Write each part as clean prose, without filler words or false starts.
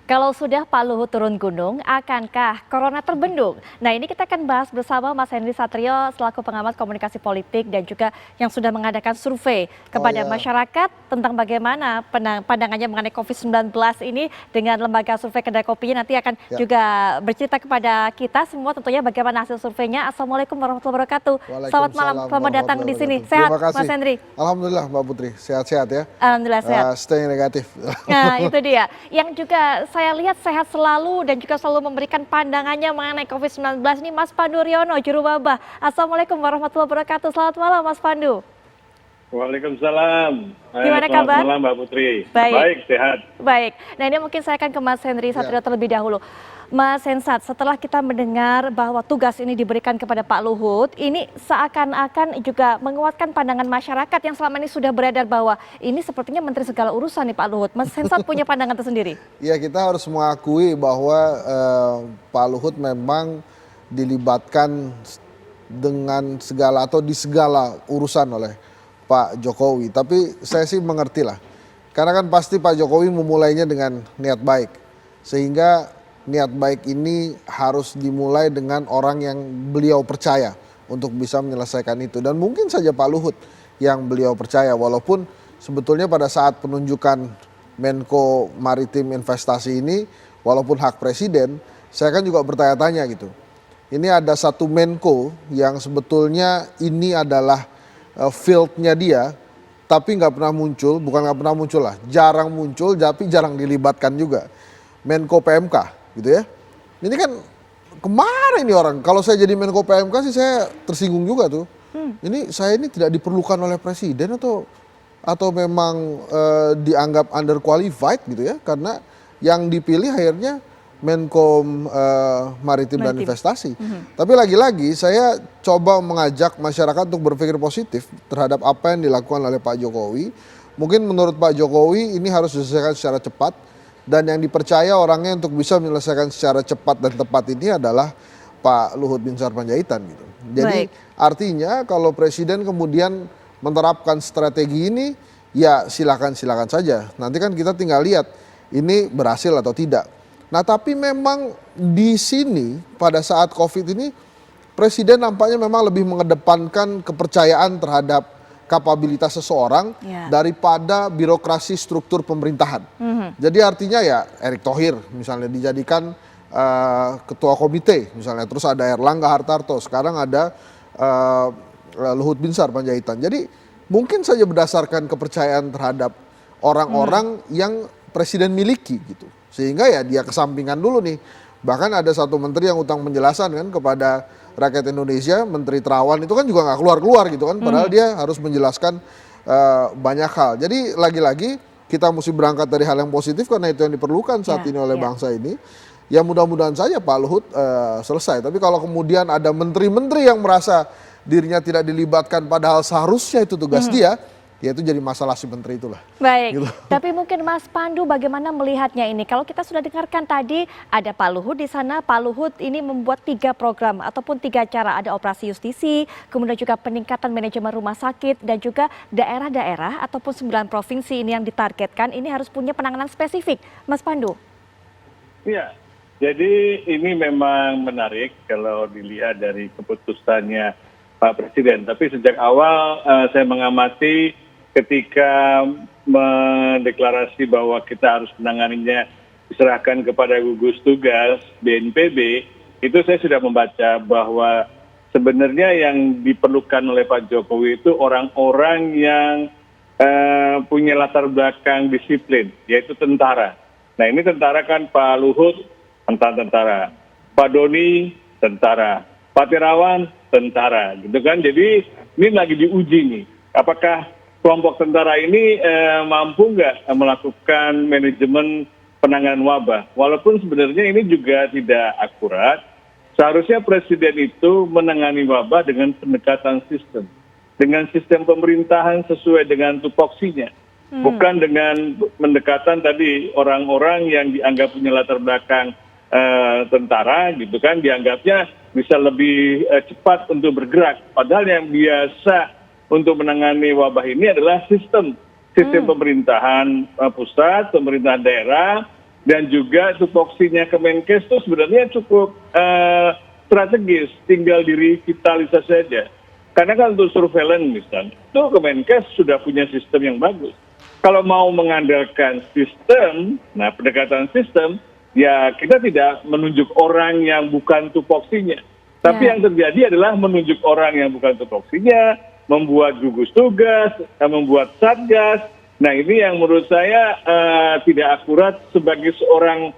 Kalau sudah Pak Luhut turun gunung, akankah corona terbendung? Nah, ini kita akan bahas bersama Mas Henry Satrio selaku pengamat komunikasi politik dan juga yang sudah mengadakan survei Oh kepada ya, masyarakat tentang bagaimana pandangannya mengenai COVID-19 ini dengan lembaga survei Kedai Kopinya nanti akan ya. juga bercerita kepada kita semua tentunya bagaimana hasil surveinya. Assalamualaikum warahmatullahi wabarakatuh. Selamat malam, Waalaikumsalam selamat datang warahmatullahi di sini. wabarakatuh. Sehat, Terima Mas kasih. Henry? Alhamdulillah Mbak Putri, sehat-sehat ya. Alhamdulillah sehat. Stay negatif. Nah, itu dia. Yang juga saya lihat sehat selalu dan juga selalu memberikan pandangannya mengenai COVID-19 ini Mas Pandu Riono, juru wabah. Assalamualaikum warahmatullahi wabarakatuh. Selamat malam Mas Pandu. Waalaikumsalam. Gimana Selamat kabar? malam Mbak Putri. Baik. Sehat. Baik. Nah, ini mungkin saya akan ke Mas Henry Satrio terlebih dahulu. Mas Hensat, setelah kita mendengar bahwa tugas ini diberikan kepada Pak Luhut, ini seakan-akan juga menguatkan pandangan masyarakat yang selama ini sudah beredar bahwa ini sepertinya menteri segala urusan nih Pak Luhut. Mas Hensat punya pandangan tersendiri? Ya, kita harus mengakui bahwa Pak Luhut memang dilibatkan dengan segala atau di segala urusan oleh Pak Jokowi. Tapi saya sih mengerti lah. Karena kan pasti Pak Jokowi memulainya dengan niat baik. Sehingga niat baik ini harus dimulai dengan orang yang beliau percaya untuk bisa menyelesaikan itu. Dan mungkin saja Pak Luhut yang beliau percaya, walaupun sebetulnya pada saat penunjukan Menko Maritim Investasi ini, walaupun hak presiden, saya kan juga bertanya-tanya gitu. Ini ada satu Menko yang sebetulnya ini adalah fieldnya dia, tapi nggak pernah muncul, bukan nggak pernah muncul lah, jarang muncul, tapi jarang dilibatkan juga. Menko PMK. Gitu ya. Ini kan kemarin nih orang, kalau saya jadi Menko PMK sih saya tersinggung juga tuh. Ini saya ini tidak diperlukan oleh presiden atau memang dianggap underqualified gitu ya, karena yang dipilih akhirnya Menko Maritim dan Investasi. Tapi lagi-lagi saya coba mengajak masyarakat untuk berpikir positif terhadap apa yang dilakukan oleh Pak Jokowi. Mungkin menurut Pak Jokowi ini harus diselesaikan secara cepat. Dan yang dipercaya orangnya untuk bisa menyelesaikan secara cepat dan tepat ini adalah Pak Luhut bin Sarpanjaitan gitu. Jadi artinya kalau presiden kemudian menerapkan strategi ini, ya silakan saja. Nanti kan kita tinggal lihat ini berhasil atau tidak. Nah, tapi memang di sini pada saat COVID ini presiden nampaknya memang lebih mengedepankan kepercayaan terhadap kapabilitas seseorang daripada birokrasi struktur pemerintahan. Jadi artinya ya Erick Thohir misalnya dijadikan ketua komite misalnya, terus ada Erlangga Hartarto, sekarang ada Luhut bin Sarpanjaitan. Jadi mungkin saja berdasarkan kepercayaan terhadap orang-orang yang presiden miliki gitu. Sehingga ya dia kesampingan dulu nih. Bahkan ada satu menteri yang utang penjelasan kan kepada rakyat Indonesia, Menteri Terawan itu kan juga nggak keluar-keluar gitu kan, padahal dia harus menjelaskan banyak hal. Jadi lagi-lagi kita mesti berangkat dari hal yang positif karena itu yang diperlukan saat ini oleh bangsa ini. Ya mudah-mudahan saja Pak Luhut selesai. Tapi kalau kemudian ada menteri-menteri yang merasa dirinya tidak dilibatkan padahal seharusnya itu tugas dia, ya itu jadi masalah si menteri itulah. Baik, Gitu. tapi mungkin Mas Pandu bagaimana melihatnya ini? Kalau kita sudah dengarkan tadi ada Pak Luhut di sana, Pak Luhut ini membuat 3 program ataupun 3 cara. Ada operasi justisi, kemudian juga peningkatan manajemen rumah sakit, dan juga daerah-daerah ataupun 9 provinsi ini yang ditargetkan ini harus punya penanganan spesifik. Mas Pandu. Iya, jadi ini memang menarik kalau dilihat dari keputusannya Pak Presiden. Tapi sejak awal saya mengamati ketika mendeklarasi bahwa kita harus menanganinya diserahkan kepada gugus tugas BNPB, itu saya sudah membaca bahwa sebenarnya yang diperlukan oleh Pak Jokowi itu orang-orang yang punya latar belakang disiplin, yaitu tentara. Nah ini tentara kan Pak Luhut, tentara, Pak Doni, tentara, Pak Terawan, tentara, gitu kan. Jadi ini lagi diuji nih, apakah kelompok tentara ini mampu nggak melakukan manajemen penanganan wabah. Walaupun sebenarnya ini juga tidak akurat, seharusnya presiden itu menangani wabah dengan pendekatan sistem. Dengan sistem pemerintahan sesuai dengan tupoksinya. Bukan dengan pendekatan tadi orang-orang yang dianggap punya latar belakang tentara gitu kan, dianggapnya bisa lebih cepat untuk bergerak. Padahal yang biasa untuk menangani wabah ini adalah sistem. sistem pemerintahan pusat, pemerintahan daerah, dan juga tupoksinya Kemenkes itu sebenarnya cukup strategis, tinggal direvitalisasi saja. Karena kan untuk surveillance misalnya, itu Kemenkes sudah punya sistem yang bagus. Kalau mau mengandalkan sistem, nah pendekatan sistem, ya kita tidak menunjuk orang yang bukan tupoksinya. Tapi yang terjadi adalah menunjuk orang yang bukan tupoksinya, membuat gugus tugas, membuat satgas. Nah ini yang menurut saya tidak akurat sebagai seorang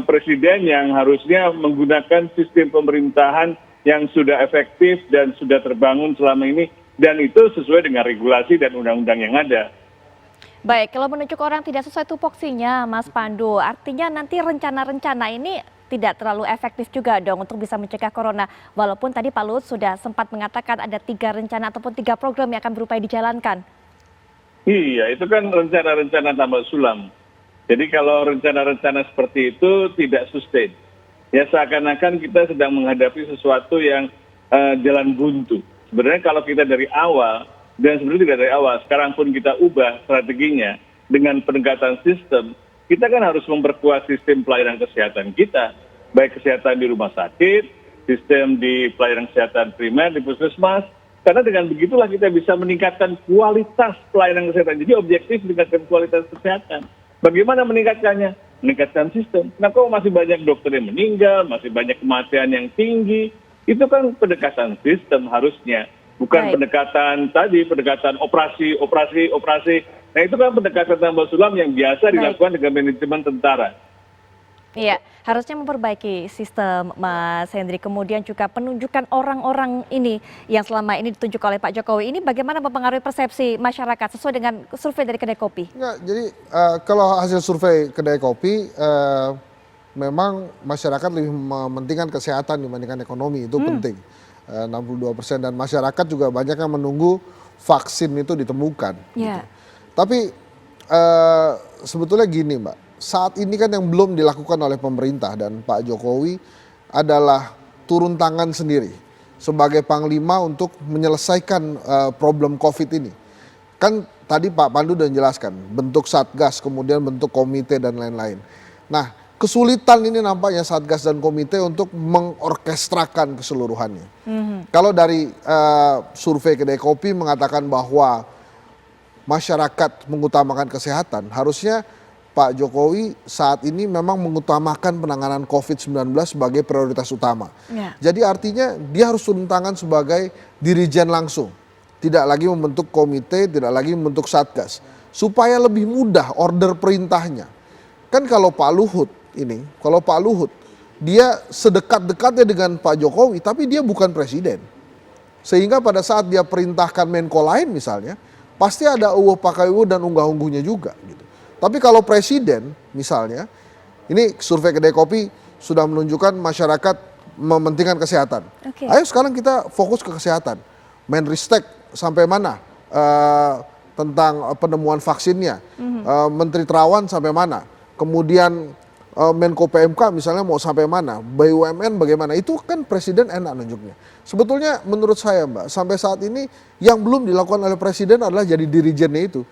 presiden yang harusnya menggunakan sistem pemerintahan yang sudah efektif dan sudah terbangun selama ini. Dan itu sesuai dengan regulasi dan undang-undang yang ada. Baik, kalau menunjuk orang tidak sesuai tupoksinya, Mas Pandu, artinya nanti rencana-rencana ini tidak terlalu efektif juga dong untuk bisa mencegah corona. Walaupun tadi Pak Luhut sudah sempat mengatakan ada 3 rencana ataupun 3 program yang akan berupaya dijalankan. Iya, itu kan rencana-rencana tambal sulam. Jadi kalau rencana-rencana seperti itu tidak sustain. Ya seakan-akan kita sedang menghadapi sesuatu yang jalan buntu. Sebenarnya kalau kita dari awal, dan sebenarnya tidak dari awal, sekarang pun kita ubah strateginya dengan pendekatan sistem, kita kan harus memperkuat sistem pelayanan kesehatan kita, baik kesehatan di rumah sakit, sistem di pelayanan kesehatan primer, di puskesmas, karena dengan begitulah kita bisa meningkatkan kualitas pelayanan kesehatan. Jadi objektif meningkatkan kualitas kesehatan. Bagaimana meningkatkannya? Meningkatkan sistem. Nah kok masih banyak dokter yang meninggal, masih banyak kematian yang tinggi, itu kan pendekatan sistem harusnya. Bukan pendekatan tadi, pendekatan operasi. Nah itu kan pendekatan tambal sulam yang biasa dilakukan dengan manajemen tentara. Iya, harusnya memperbaiki sistem, Mas Hendri. Kemudian juga penunjukan orang-orang ini yang selama ini ditunjuk oleh Pak Jokowi ini bagaimana mempengaruhi persepsi masyarakat sesuai dengan survei dari Kedai Kopi? Enggak, jadi kalau hasil survei Kedai Kopi, memang masyarakat lebih mementingkan kesehatan dibandingkan ekonomi, itu penting. 62% dan masyarakat juga banyak yang menunggu vaksin itu ditemukan. Gitu. Tapi sebetulnya gini Mbak, saat ini kan yang belum dilakukan oleh pemerintah dan Pak Jokowi adalah turun tangan sendiri sebagai Panglima untuk menyelesaikan problem COVID ini. Kan tadi Pak Pandu sudah menjelaskan bentuk satgas, kemudian bentuk komite dan lain-lain. Nah kesulitan ini nampaknya satgas dan komite untuk mengorkestrakan keseluruhannya. Kalau dari survei Kedai Kopi mengatakan bahwa masyarakat mengutamakan kesehatan, harusnya Pak Jokowi saat ini memang mengutamakan penanganan COVID-19 sebagai prioritas utama. Jadi artinya dia harus turun tangan sebagai dirijen langsung. Tidak lagi membentuk komite, tidak lagi membentuk satgas. Supaya lebih mudah order perintahnya. Kan kalau Pak Luhut, dia sedekat-dekatnya dengan Pak Jokowi, tapi dia bukan presiden. Sehingga pada saat dia perintahkan Menko lain misalnya, pasti ada UU pakai UU dan unggah-ungguhnya juga. Gitu. Tapi kalau presiden misalnya, ini survei Kedai Kopi sudah menunjukkan masyarakat mementingkan kesehatan. Ayo sekarang kita fokus ke kesehatan. Menristek sampai mana tentang penemuan vaksinnya, Menteri Terawan sampai mana, kemudian Menko PMK misalnya mau sampai mana, BUMN bagaimana, itu kan presiden enak nunjuknya. Sebetulnya menurut saya Mbak, sampai saat ini yang belum dilakukan oleh presiden adalah jadi dirijennya itu.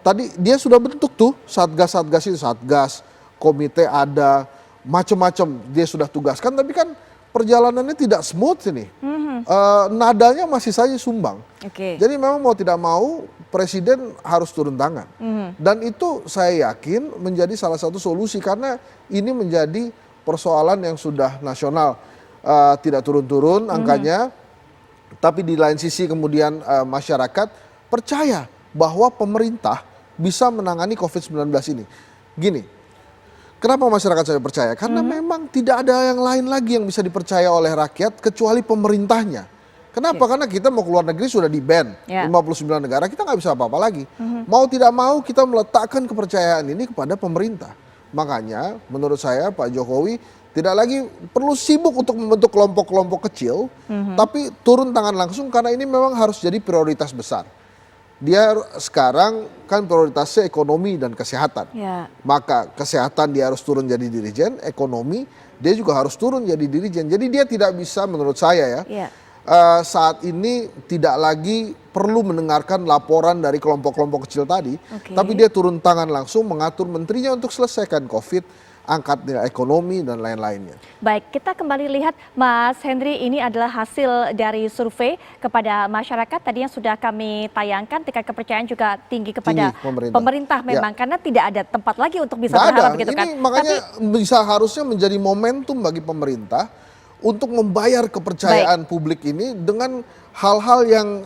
Tadi dia sudah bentuk tuh satgas-satgas itu, satgas, komite ada, macam-macam dia sudah tugaskan, tapi kan perjalanannya tidak smooth ini. Nadanya masih saja sumbang. Jadi memang mau tidak mau presiden harus turun tangan. Dan itu saya yakin menjadi salah satu solusi karena ini menjadi persoalan yang sudah nasional. Tidak turun-turun angkanya, tapi di lain sisi kemudian masyarakat percaya bahwa pemerintah bisa menangani COVID-19 ini. Gini, kenapa masyarakat saya percaya? Karena memang tidak ada yang lain lagi yang bisa dipercaya oleh rakyat kecuali pemerintahnya. Kenapa? Karena kita mau keluar negeri sudah di-ban 59 negara, kita nggak bisa apa-apa lagi. Mau tidak mau kita meletakkan kepercayaan ini kepada pemerintah. Makanya menurut saya Pak Jokowi tidak lagi perlu sibuk untuk membentuk kelompok-kelompok kecil, tapi turun tangan langsung karena ini memang harus jadi prioritas besar. Dia sekarang kan prioritasnya ekonomi dan kesehatan. Maka kesehatan dia harus turun jadi dirijen, ekonomi dia juga harus turun jadi dirijen. Jadi dia tidak bisa menurut saya saat ini tidak lagi perlu mendengarkan laporan dari kelompok-kelompok kecil tadi, Oke. tapi dia turun tangan langsung mengatur menterinya untuk selesaikan COVID, angkat nilai ekonomi dan lain-lainnya. Baik, kita kembali lihat Mas Henry, ini adalah hasil dari survei kepada masyarakat tadi yang sudah kami tayangkan, tingkat kepercayaan juga tinggi kepada Tinggi, pemerintah Ya. memang karena tidak ada tempat lagi untuk bisa Nggak berharap ada. gitu Ini kan. makanya bisa harusnya menjadi momentum bagi pemerintah untuk membayar kepercayaan publik ini dengan hal-hal yang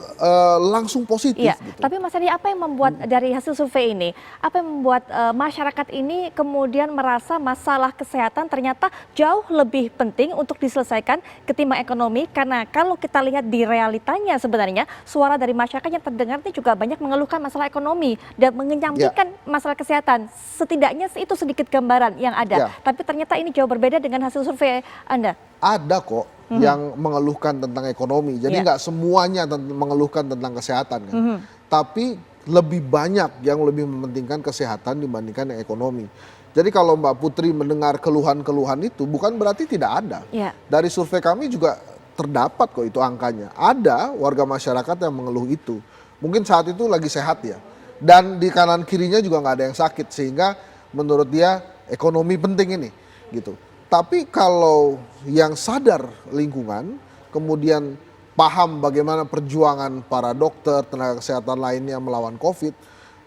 langsung positif. Iya, Gitu. tapi Mas Henry, apa yang membuat dari hasil survei ini, apa yang membuat masyarakat ini kemudian merasa masalah kesehatan ternyata jauh lebih penting untuk diselesaikan ketimbang ekonomi? Karena kalau kita lihat di realitanya sebenarnya suara dari masyarakat yang terdengar ini juga banyak mengeluhkan masalah ekonomi dan mengenyampingkan masalah kesehatan. Setidaknya itu sedikit gambaran yang ada. Ya. Tapi ternyata ini jauh berbeda dengan hasil survei Anda. Ada kok yang mengeluhkan tentang ekonomi. Jadi Iya. nggak semuanya mengeluhkan tentang kesehatan kan. Tapi lebih banyak yang lebih mementingkan kesehatan dibandingkan yang ekonomi. Jadi kalau Mbak Putri mendengar keluhan-keluhan itu bukan berarti tidak ada. Iya. Dari survei kami juga terdapat kok itu angkanya. Ada warga masyarakat yang mengeluh itu. Mungkin saat itu lagi sehat ya. Dan di kanan kirinya juga nggak ada yang sakit. Sehingga menurut dia ekonomi penting ini gitu. Tapi kalau yang sadar lingkungan, kemudian paham bagaimana perjuangan para dokter, tenaga kesehatan lainnya melawan COVID,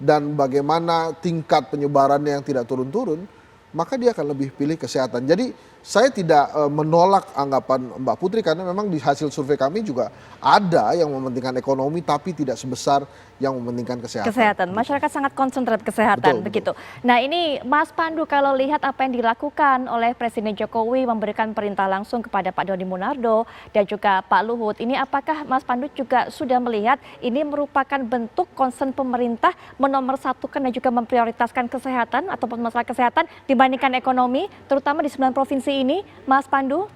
dan bagaimana tingkat penyebarannya yang tidak turun-turun, maka dia akan lebih pilih kesehatan. Jadi saya tidak menolak anggapan Mbak Putri karena memang di hasil survei kami juga ada yang mementingkan ekonomi tapi tidak sebesar yang mementingkan kesehatan. Kesehatan, masyarakat sangat concern terhadap kesehatan, Betul, begitu. Nah ini Mas Pandu, kalau lihat apa yang dilakukan oleh Presiden Jokowi memberikan perintah langsung kepada Pak Doni Monardo dan juga Pak Luhut, ini apakah Mas Pandu juga sudah melihat ini merupakan bentuk concern pemerintah menomorsatukan dan juga memprioritaskan kesehatan ataupun masalah kesehatan dibandingkan ekonomi, terutama di 9 provinsi ini, Mas Pandu?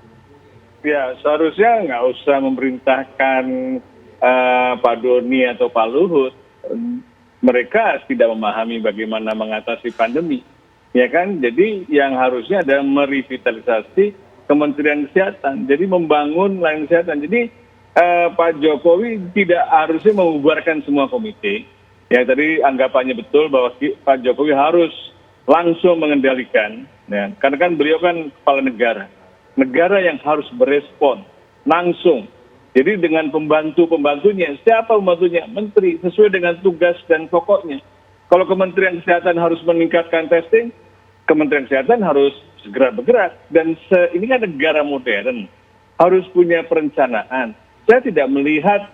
Ya, seharusnya nggak usah memerintahkan Pak Doni atau Pak Luhut. Mereka tidak memahami bagaimana mengatasi pandemi, ya kan? Jadi yang harusnya adalah merevitalisasi Kementerian Kesehatan. Jadi membangun layanan kesehatan. Jadi Pak Jokowi tidak harusnya membubarkan semua komite. Ya tadi anggapannya betul bahwa Pak Jokowi harus langsung mengendalikan, ya, karena kan beliau kan kepala negara yang harus berespon langsung. Jadi dengan pembantunya, siapa pembantunya? Menteri, sesuai dengan tugas dan pokoknya. Kalau Kementerian Kesehatan harus meningkatkan testing, Kementerian Kesehatan harus segera bergerak. Dan ini kan negara modern, harus punya perencanaan. Saya tidak melihat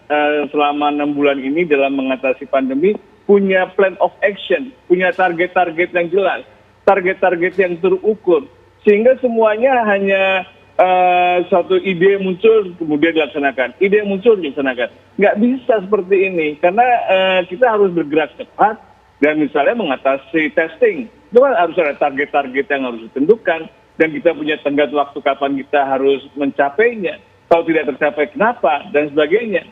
selama 6 bulan ini dalam mengatasi pandemi, punya plan of action, punya target-target yang jelas, target-target yang terukur, sehingga semuanya hanya suatu ide muncul kemudian dilaksanakan, ide muncul dilaksanakan. Nggak bisa seperti ini, karena kita harus bergerak cepat dan misalnya mengatasi testing, itu kan harus ada target-target yang harus ditentukan dan kita punya tenggat waktu kapan kita harus mencapainya. Kalau tidak tercapai kenapa dan sebagainya.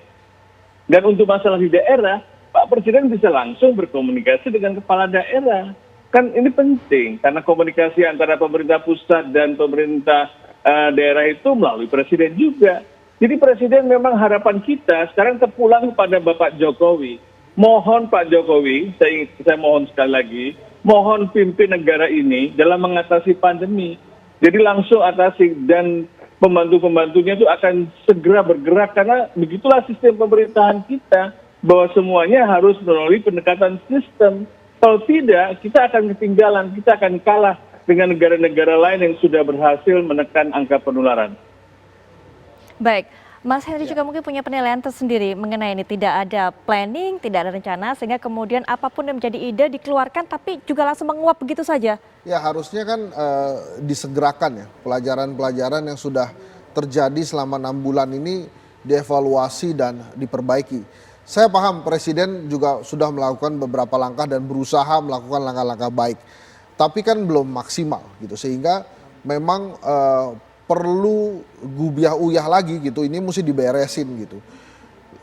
Dan untuk masalah di daerah, Pak Presiden bisa langsung berkomunikasi dengan kepala daerah. Kan ini penting, karena komunikasi antara pemerintah pusat dan pemerintah daerah itu melalui Presiden juga. Jadi Presiden memang harapan kita sekarang terpulang kepada Bapak Jokowi. Mohon Pak Jokowi, saya mohon sekali lagi, mohon pimpin negara ini dalam mengatasi pandemi. Jadi langsung atasi dan pembantu-pembantunya itu akan segera bergerak karena begitulah sistem pemerintahan kita, bahwa semuanya harus melalui pendekatan sistem. Kalau tidak, kita akan ketinggalan, kita akan kalah dengan negara-negara lain yang sudah berhasil menekan angka penularan. Baik, Mas Henry juga mungkin punya penilaian tersendiri mengenai ini, tidak ada planning, tidak ada rencana, sehingga kemudian apapun yang menjadi ide dikeluarkan tapi juga langsung menguap begitu saja. Ya harusnya kan disegerakan ya pelajaran-pelajaran yang sudah terjadi selama 6 bulan ini dievaluasi dan diperbaiki. Saya paham Presiden juga sudah melakukan beberapa langkah dan berusaha melakukan langkah-langkah baik. Tapi kan belum maksimal gitu sehingga memang perlu gubiah uyah lagi gitu, ini mesti diberesin gitu.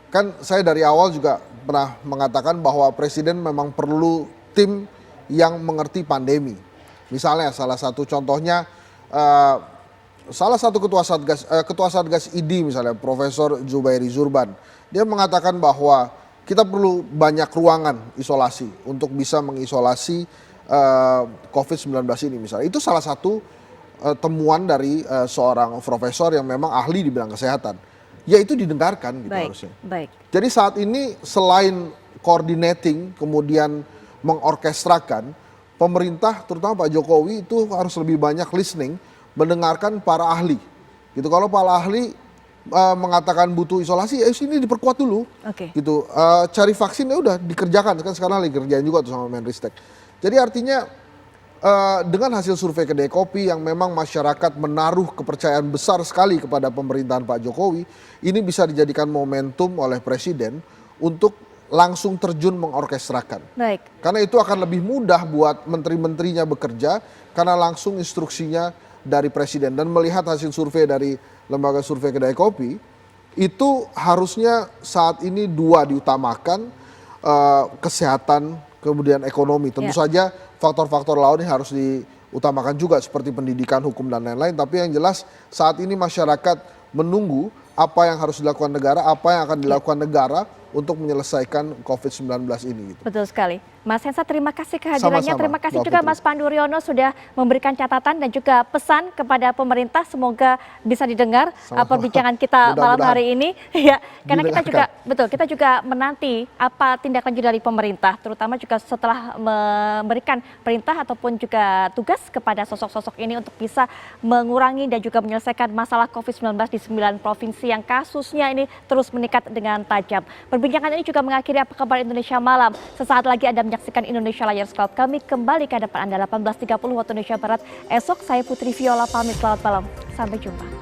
Kan saya dari awal juga pernah mengatakan bahwa Presiden memang perlu tim yang mengerti pandemi. Misalnya salah satu contohnya salah satu ketua Satgas ID misalnya Profesor Zubairi Zurban, dia mengatakan bahwa kita perlu banyak ruangan isolasi untuk bisa mengisolasi COVID-19 ini misalnya. Itu salah satu temuan dari seorang profesor yang memang ahli di bidang kesehatan. Ya itu didengarkan gitu harusnya. Baik. Jadi saat ini selain coordinating kemudian mengorkestrakan, pemerintah terutama Pak Jokowi itu harus lebih banyak listening, mendengarkan para ahli. Gitu. Kalau para ahli mengatakan butuh isolasi, ya ini diperkuat dulu. Oke. Gitu. Cari vaksin ya udah dikerjakan, kan sekarang lagi kerjain juga tuh sama Menristek. Jadi artinya dengan hasil survei kedai kopi yang memang masyarakat menaruh kepercayaan besar sekali kepada pemerintahan Pak Jokowi, ini bisa dijadikan momentum oleh Presiden untuk langsung terjun mengorkestrakan. Baik. Karena itu akan lebih mudah buat menteri-menterinya bekerja karena langsung instruksinya dari Presiden. Dan melihat hasil survei dari lembaga survei kedai kopi, itu harusnya saat ini dua diutamakan, kesehatan kemudian ekonomi. Tentu saja faktor-faktor lain harus diutamakan juga seperti pendidikan, hukum dan lain-lain. Tapi yang jelas saat ini masyarakat menunggu apa yang harus dilakukan negara, apa yang akan dilakukan negara untuk menyelesaikan COVID-19 ini. Gitu. Betul sekali. Mas Hensa, terima kasih kehadirannya. Sama-sama, Terima kasih Mbak juga Putri. Mas Pandu Riono sudah memberikan catatan dan juga pesan kepada pemerintah. Semoga bisa didengar perbincangan kita malam hari ini. Ya, karena kita juga menanti apa tindak lanjut dari pemerintah, terutama juga setelah memberikan perintah ataupun juga tugas kepada sosok-sosok ini untuk bisa mengurangi dan juga menyelesaikan masalah COVID-19 di 9 provinsi yang kasusnya ini terus meningkat dengan tajam. Perbincangan ini juga mengakhiri Apa Kabar Indonesia Malam. Sesaat lagi Anda menyaksikan Indonesia Liars Club. Kami kembali ke hadapan Anda 18.30 waktu Indonesia Barat. Esok saya Putri Viola pamit. Selamat malam. Sampai jumpa.